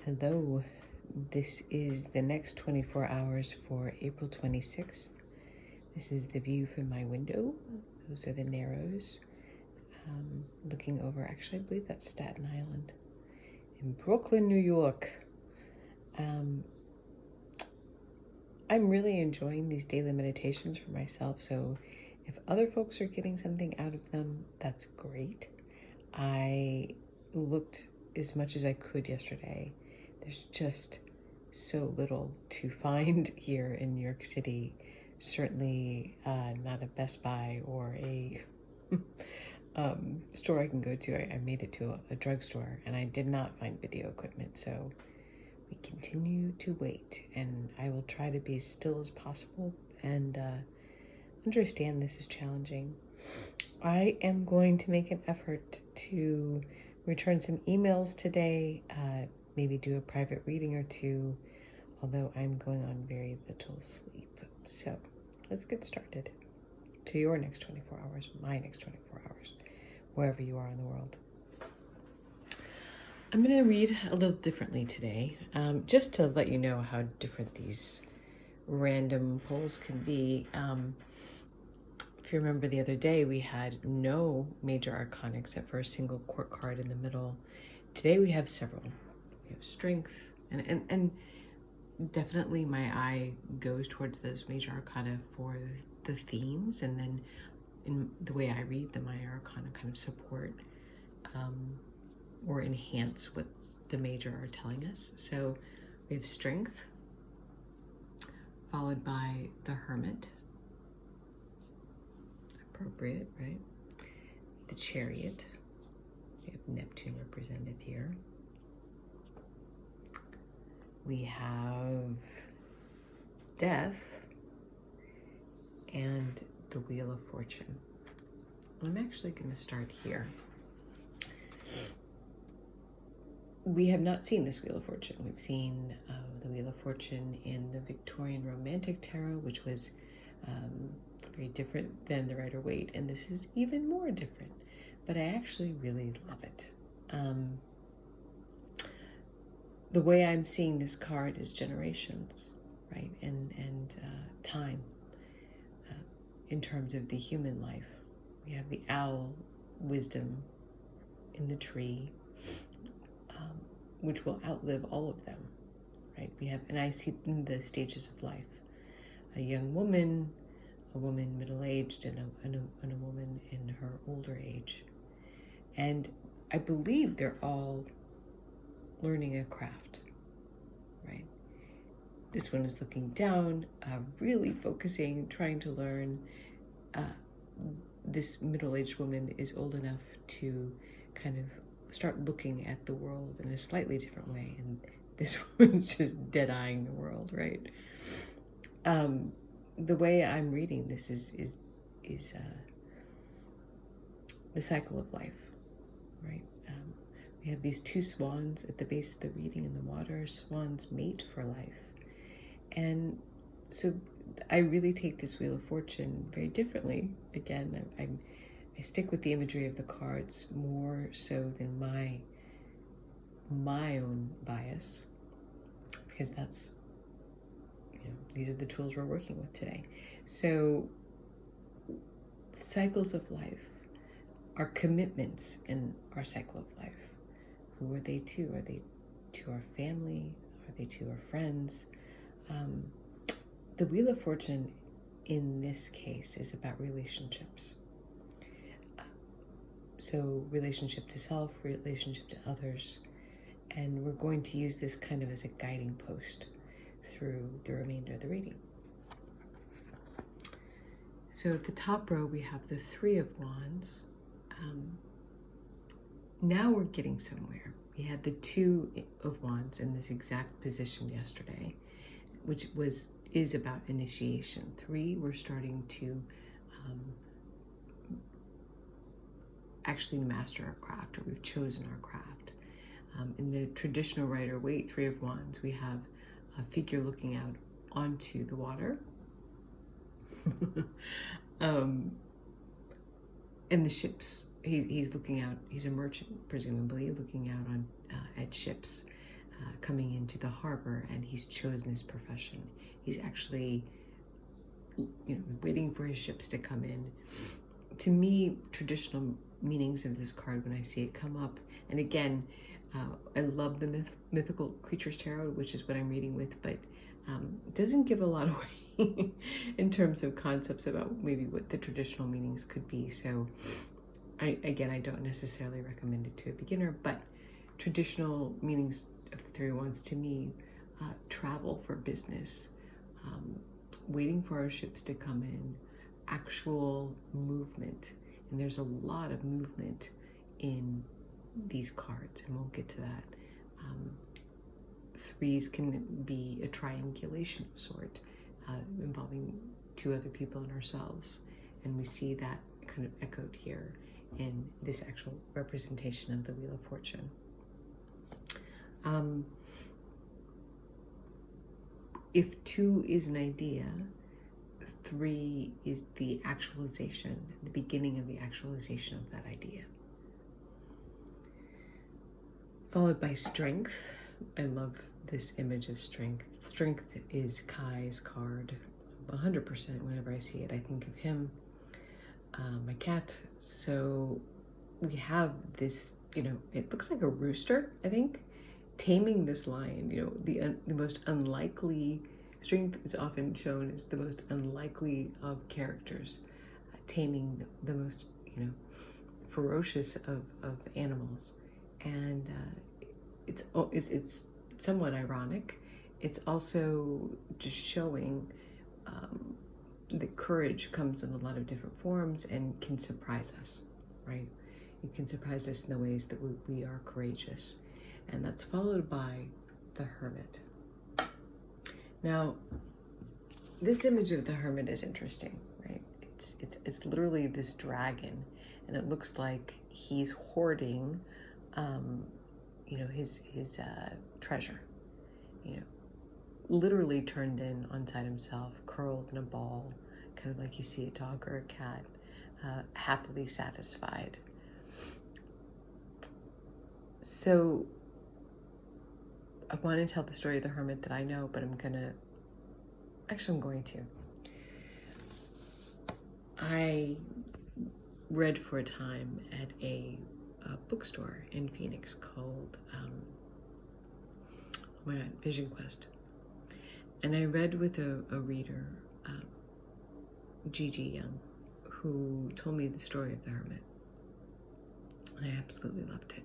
Hello, this is the next 24 hours for April 26th. This is the view from my window. Those are the Narrows. Looking over, actually, I believe that's Staten Island. In Brooklyn, New York. I'm really enjoying these daily meditations for myself, so if other folks are getting something out of them, that's great. I looked as much as I could yesterday. There's just so little to find here in New York City. Certainly not a Best Buy or a store I can go to. I made it to a drugstore and I did not find video equipment. So we continue to wait, and I will try to be as still as possible and understand this is challenging. I am going to make an effort to return some emails today, maybe do a private reading or two, although I'm going on very little sleep. So let's get started to your next 24 hours, my next 24 hours, wherever you are in the world. I'm going to read a little differently today, just to let you know how different these random pulls can be. If you remember the other day, we had no major arcana except for a single court card in the middle. Today we have several. We have strength, and definitely my eye goes towards those major arcana for the themes, and then in the way I read them, my arcana kind of support or enhance what the major are telling us. So we have strength, followed by the Hermit. Appropriate, right? The Chariot. We have Neptune represented here. We have Death and the Wheel of Fortune. I'm actually going to start here. We have not seen this Wheel of Fortune. We've seen the Wheel of Fortune in the Victorian Romantic Tarot, which was very different than the Rider-Waite, and this is even more different, but I actually really love it. The way I'm seeing this card is generations, right, and time. In terms of the human life, we have the owl wisdom in the tree, which will outlive all of them, right? We have, and I see in the stages of life, a young woman, a woman middle-aged, and a woman in her older age. And I believe they're all learning a craft, right? This one is looking down, really focusing, trying to learn. This middle-aged woman is old enough to kind of start looking at the world in a slightly different way, and this woman's just dead-eyeing the world, right? The way I'm reading this is the cycle of life, right? We have these two swans at the base of the reading in the water. Swans mate for life. And so I really take this Wheel of Fortune very differently. Again, I stick with the imagery of the cards more so than my own bias, because that's, these are the tools we're working with today. So cycles of life are commitments in our cycle of life. Who are they to? Are they to our family? Are they to our friends? The Wheel of Fortune in this case is about relationships. So relationship to self, relationship to others. And we're going to use this kind of as a guiding post through the remainder of the reading. So at the top row, we have the Three of Wands. Now we're getting somewhere. We had the Two of Wands in this exact position yesterday, which is about initiation. Three, we're starting to actually master our craft, or we've chosen our craft. In the traditional Rider-Waite Three of Wands, we have a figure looking out onto the water. And the ships. He's looking out, he's a merchant, presumably, looking out on at ships coming into the harbor, and he's chosen his profession. He's actually, waiting for his ships to come in. To me, traditional meanings of this card, when I see it come up, and again, I love the mythical creatures tarot, which is what I'm reading with, but it doesn't give a lot away in terms of concepts about maybe what the traditional meanings could be. So I don't necessarily recommend it to a beginner, but traditional meanings of the Three of Wands to me, travel for business, waiting for our ships to come in, actual movement. And there's a lot of movement in these cards, and we'll get to that. Threes can be a triangulation of sort, involving two other people and ourselves. And we see that kind of echoed here in this actual representation of the Wheel of Fortune. If 2 is an idea, 3 is the actualization, the beginning of the actualization of that idea. Followed by strength. I love this image of strength. Strength is Kai's card. 100% whenever I see it, I think of him, my cat. So we have this, it looks like a rooster, I think, taming this lion. The most unlikely, strength is often shown as the most unlikely of characters, taming the most, ferocious of animals. And it's somewhat ironic. It's also just showing that courage comes in a lot of different forms and can surprise us, right? It can surprise us in the ways that we are courageous. And that's followed by the Hermit. Now, this image of the Hermit is interesting, right? It's literally this dragon, and it looks like he's hoarding, his treasure, literally turned in inside himself, curled in a ball, kind of like you see a dog or a cat, happily satisfied. So I want to tell the story of the Hermit that I know, but I'm going to. I read for a time at a bookstore in Phoenix called, Vision Quest. And I read with a reader, Gigi Young, who told me the story of the Hermit. And I absolutely loved it.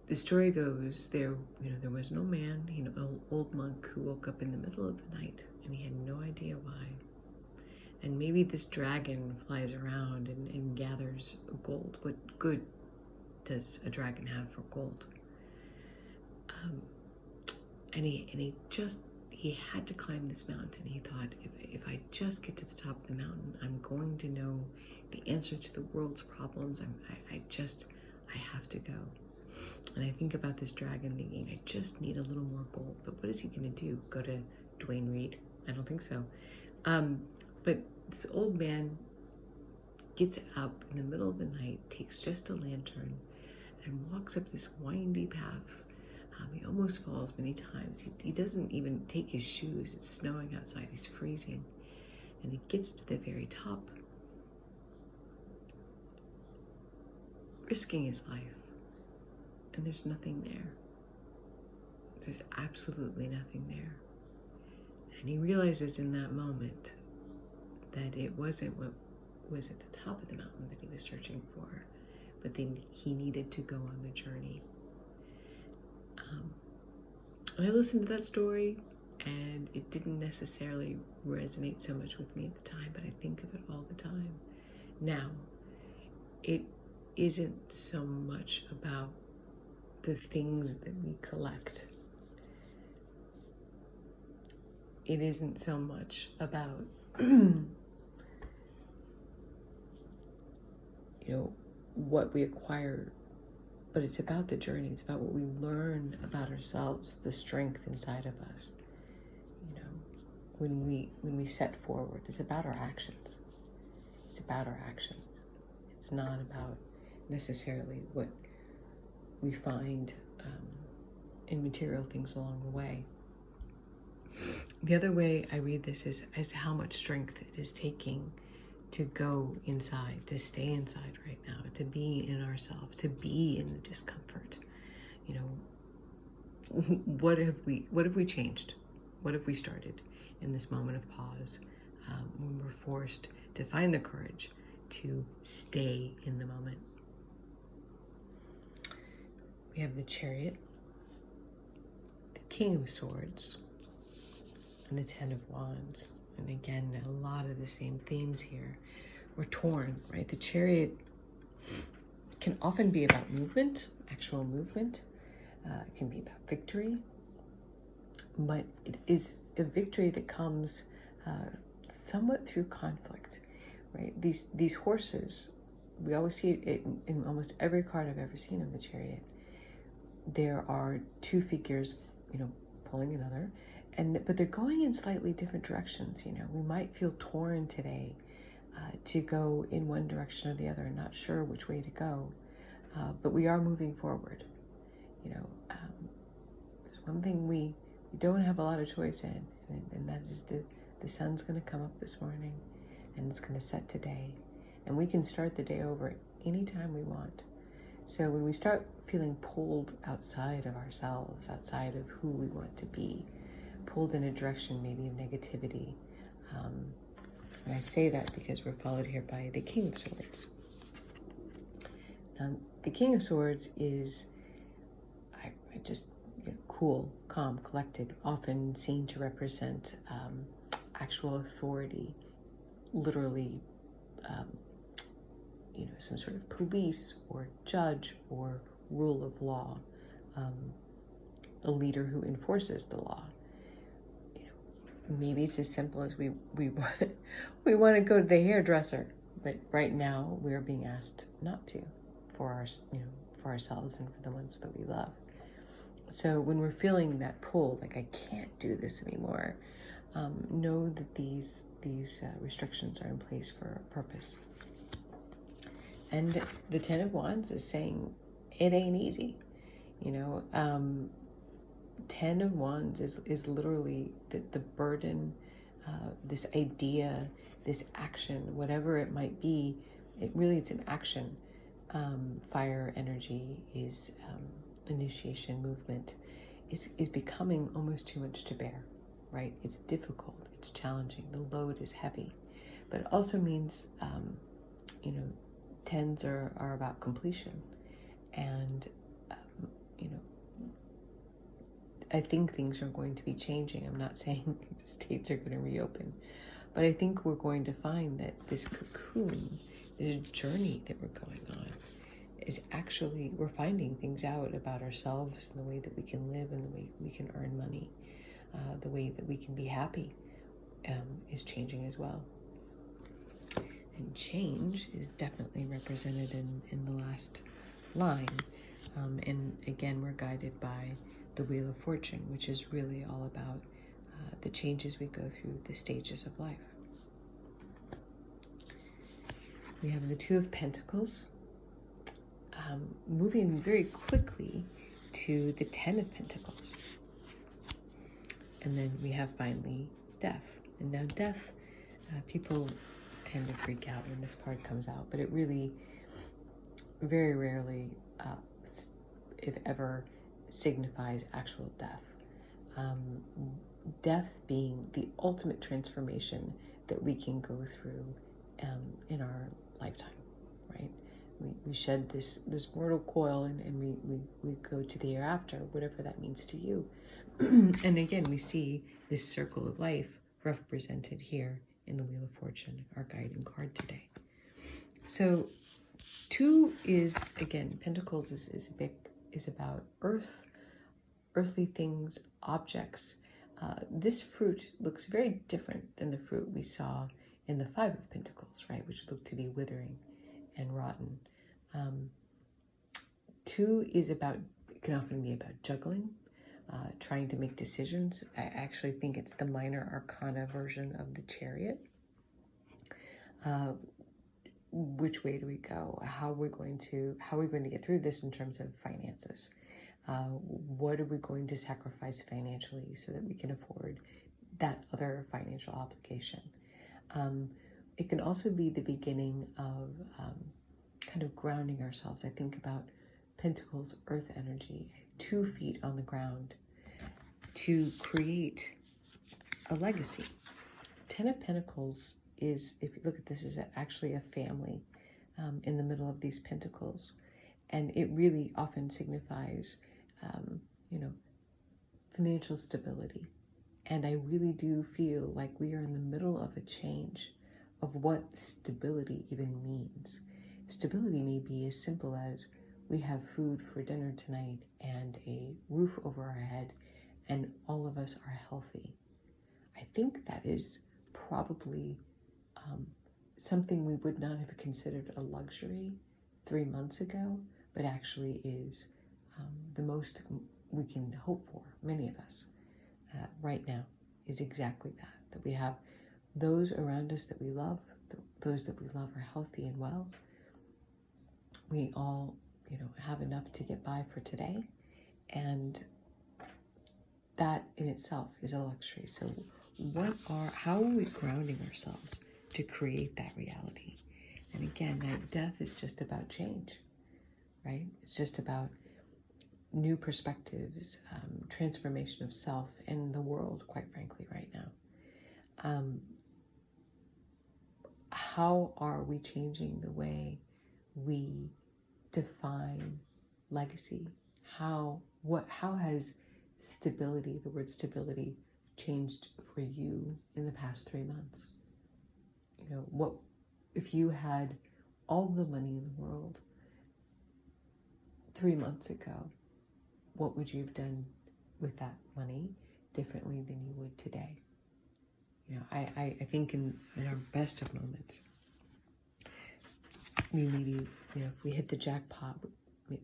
The story goes, there was no man, an old monk who woke up in the middle of the night, and he had no idea why. And maybe this dragon flies around and gathers gold. What good does a dragon have for gold? And he had to climb this mountain. He thought, if I just get to the top of the mountain, I'm going to know the answer to the world's problems. I have to go. And I think about this dragon thinking, I just need a little more gold. But what is he going to do? Go to Dwayne Reed? I don't think so. But this old man gets up in the middle of the night, takes just a lantern, and walks up this windy path. He almost falls many times. He doesn't even take his shoes. It's snowing outside. He's freezing. And he gets to the very top, risking his life. And there's nothing there. There's absolutely nothing there. And he realizes in that moment that it wasn't what was at the top of the mountain that he was searching for, but then he needed to go on the journey. And I listened to that story, and it didn't necessarily resonate so much with me at the time, but I think of it all the time. Now, it isn't so much about the things that we collect. It isn't so much about, what we acquire, but it's about the journey. It's about what we learn about ourselves, the strength inside of us. When we set forward, it's about our actions. It's about our actions. It's not about necessarily what we find in material things along the way. The other way I read this is as how much strength it is taking to go inside, to stay inside right now, to be in ourselves, to be in the discomfort. You know, what have we changed? What have we started in this moment of pause, when we're forced to find the courage to stay in the moment? We have the Chariot, the King of Swords, and the Ten of Wands. And again, a lot of the same themes here. We're torn, right? The Chariot can often be about movement, actual movement. It can be about victory. But it is a victory that comes somewhat through conflict, right? These horses, we always see it in almost every card I've ever seen of the Chariot. There are two figures, you know, pulling another, but they're going in slightly different directions. You know, we might feel torn today to go in one direction or the other, not sure which way to go, but we are moving forward. You know, there's one thing we don't have a lot of choice in, and that is the sun's going to come up this morning, and it's going to set today, and we can start the day over anytime we want. So when we start feeling pulled outside of ourselves, outside of who we want to be, pulled in a direction maybe of negativity, and I say that because we're followed here by the King of Swords. Now, the King of Swords is just, you know, cool, calm, collected, often seen to represent actual authority, literally, you know, some sort of police or judge or rule of law, a leader who enforces the law. You know, maybe it's as simple as we want to go to the hairdresser, but right now we are being asked not to, for ourselves and for the ones that we love. So when we're feeling that pull, like I can't do this anymore, know that these restrictions are in place for a purpose. And the Ten of Wands is saying it ain't easy. You know, Ten of Wands is literally the burden, this idea, this action, whatever it might be. It's an action. Fire energy is initiation, movement, is becoming almost too much to bear, right? It's difficult, it's challenging, the load is heavy, but it also means, you know, tens are about completion. And, you know, I think things are going to be changing. I'm not saying the states are going to reopen, but I think we're going to find that this cocoon, this journey that we're going on, is actually, we're finding things out about ourselves and the way that we can live and the way we can earn money, the way that we can be happy, is changing as well. And change is definitely represented in the last line. And again, we're guided by the Wheel of Fortune, which is really all about the changes we go through, the stages of life. We have the Two of Pentacles, moving very quickly to the Ten of Pentacles. And then we have finally death. And now death, people tend to freak out when this card comes out, but it really very rarely, if ever, signifies actual death. Death being the ultimate transformation that we can go through in our lifetime, right? We shed this mortal coil and we go to the hereafter, whatever that means to you. And again, we see this circle of life represented here in the Wheel of Fortune, our guiding card today. So two is, again, Pentacles is about earthly things, objects. This fruit looks very different than the fruit we saw in the Five of Pentacles, right, which looked to be withering and rotten. Two is about, it can often be about juggling, trying to make decisions. I actually think it's the minor arcana version of the Chariot. Which way do we go? How are we going to get through this in terms of finances? What are we going to sacrifice financially so that we can afford that other financial obligation? It can also be the beginning of kind of grounding ourselves. I think about Pentacles, earth energy, 2 feet on the ground to create a legacy. 10 of Pentacles is, if you look at this, is actually a family in the middle of these pentacles. And it really often signifies, financial stability. And I really do feel like we are in the middle of a change of what stability even means. Stability may be as simple as we have food for dinner tonight and a roof over our head and all of us are healthy. I think that is probably something we would not have considered a luxury 3 months ago, but actually is the most we can hope for, many of us, right now, is exactly that we have those around us that we love, those that we love are healthy and well. We all, have enough to get by for today, and that in itself is a luxury. So how are we grounding ourselves to create that reality? And again, death is just about change, right? It's just about new perspectives, transformation of self and the world, quite frankly, right now. How are we changing the way we define legacy? How has stability, the word stability, changed for you in the past 3 months? What if you had all the money in the world 3 months ago? What would you have done with that money differently than you would today? I think in our best of moments, we maybe, if we hit the jackpot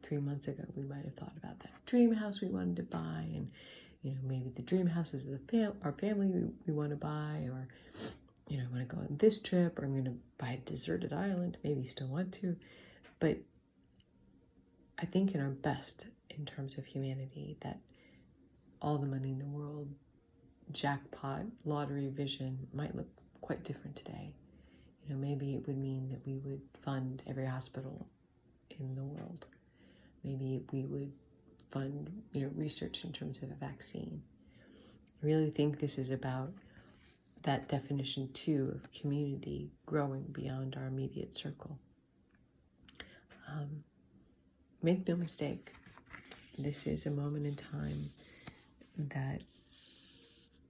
3 months ago, we might have thought about that dream house we wanted to buy, and maybe the dream houses of our family we want to buy, or I want to go on this trip, or I'm going to buy a deserted island. Maybe you still want to, but I think in our best in terms of humanity, that all the money in the world, jackpot, lottery vision might look quite different today. Maybe it would mean that we would fund every hospital in the world. Maybe we would fund, research in terms of a vaccine. I really think this is about that definition too of community growing beyond our immediate circle. Make no mistake, this is a moment in time that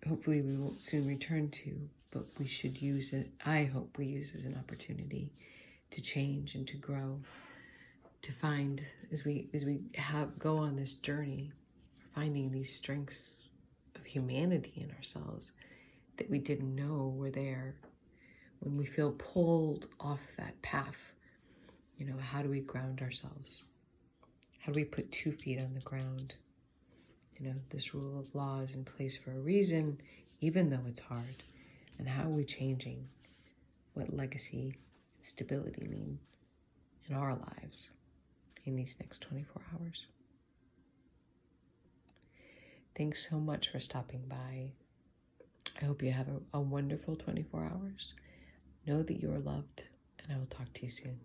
hopefully we will soon return to, but we should use it, I hope we use as an opportunity to change and to grow, to find, as we go on this journey, finding these strengths of humanity in ourselves that we didn't know were there. When we feel pulled off that path, how do we ground ourselves? How do we put 2 feet on the ground? This rule of law is in place for a reason, even though it's hard. And how are we changing what legacy and stability mean in our lives in these next 24 hours? Thanks so much for stopping by. I hope you have a wonderful 24 hours. Know that you are loved, and I will talk to you soon.